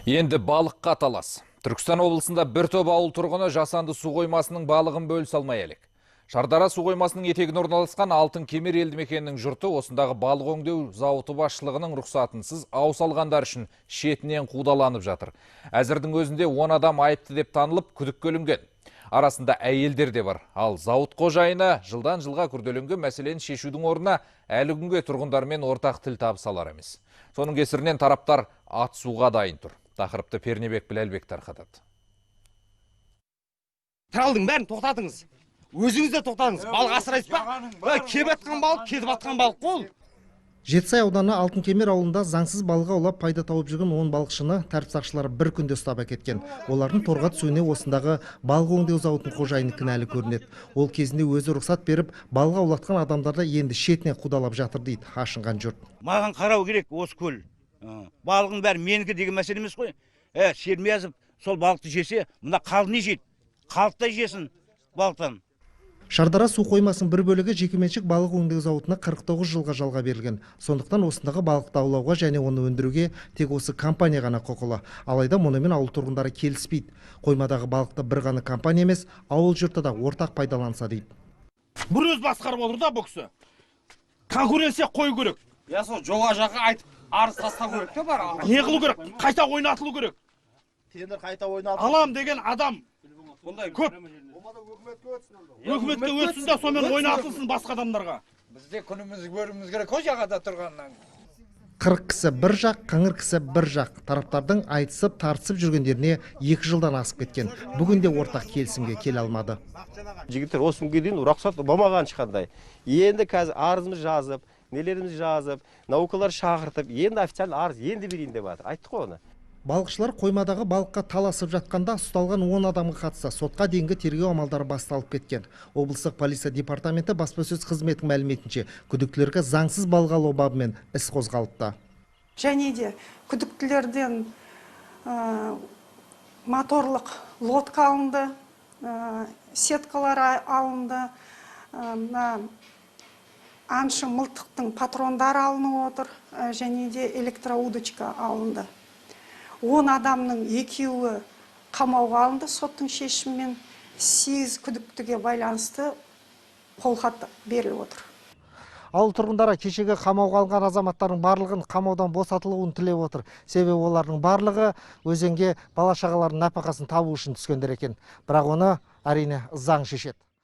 Енді балыққа талас. Түркістан облысында бір топ ауыл тұрғыны жасанды су қоймасының балығын бөлісе алмай әлек. Шардара су қоймасының етегіне орналасқан Алтын Кемер елді мекенінің жұрты осындағы балық өңдеу зауыты басшылығының рұқсатынсыз ау салғандар үшін шетінен қудаланып жатыр. Әзірдің өзінде 10 адам айыпты деп танылып, күдікке ілінген. Арасында әйелдер де бар. Ал зауыт қожайыны жылдан жылға күрделенген мәселені шешудің орнына әлі күнге тұрғындармен ортақ тіл табыса алар емес. Соның кесірінен тараптар ат суға дайын тұр. Тақырыпты Пернебек Біләлбек тарқатады. Тралдың бәрін тоқтатыңыз. Өзіңіз де тоқтатыңыз. Балық асырайсыз ба? Кеп атқан балық, кетіп атқан балық қол. Жетісай ауданы Алтын Кемер ауылында заңсыз балық аулап пайда тауып жүрген 10 балықшыны тәртіп сақшылары бір күнде ұстап әкеткен. Олардың торға түсуіне осындағы балық өңдеу зауытының қожайыны кінәлі көрінеді. Ол кезінде өзі рұқсат беріп, балық аулатқан адамдарды енді шетіне қудалап жатыр дейді ашынған жұрт. Маған қарау керек осы көл. Балығын бәрі менікі деген мәселе емес қой. Сермиязов сол балықты жесе, мына қал не жейді? Қалықтай жесін балықтан. Шардара су қоймасының бір бөлігі жекеменшік балық өңдеу зауытына 49 жылға жалға берілген. Сондықтан осындағы балықты аулауға және оны өндіруге тек осы компания ғана құқылы. Алайда мұнымен ауыл тұрғындары келіспейді. Қоймадағы балықты бір ғана компания емес, ауыл жұрты да ортақ пайдаланса дейді. Бір өз басқарып отыр да бұл кісі. Конкуренция қою керек. Я сол жоға жаққа айтып арыз тастау керек те бар. Не қылу керек? Қайта ойнатылу керек. Тендер қайта ойнатылу. Алам деген адам көп. Өкіметке өтсін де сонымен ойнатылсын басқа адамдарға. Бізде күнімізді көріміз керек о жағада тұрғаннан. 40 кісі бір жақ, қыңыр кісі бір жақ. Тараптардың айтысып, тартысып жүргендеріне 2 жылдан асып кеткен. Бүгінде ортақ келісімге келе алмады. Жігіттер осы күнге дейін рұқсат болмаған ешқандай. Енді қазір арызымыз жазып, нелеріміз жазып, наукалар шақыртып, енді официально арыз енді берейін деп жатыр. Айттық қой оны. Балықшылар қоймадағы балыққа таласып жатқанда ұсталған 10 адамға қатысты сотқа дейінгі тергеу амалдары басталып кеткен. Облыстық полиция департаменті баспасөз қызметінің мәліметінше күдіктілерге заңсыз балық аулау бабымен іс қозғалыпты. Және де күдіктілерден моторлық лодка алынды, сеткалар алынды, аңшы мылтықтың патрондары алынып отыр, және де электроудочка алынды. 10 адамның 2-і қамауға алынды соттың шешімімен, 8 күдіктіге байланысты қолхат беріліп отыр. Ауыл тұрғындары кешегі қамауға алынған азаматтардың барлығын қамаудан босатылуын тілеп отыр. Себебі олардың барлығы өзенге бала шағалардың нәпақасын табу үшін түскендер екен. Бірақ оны әрине заң шешеді.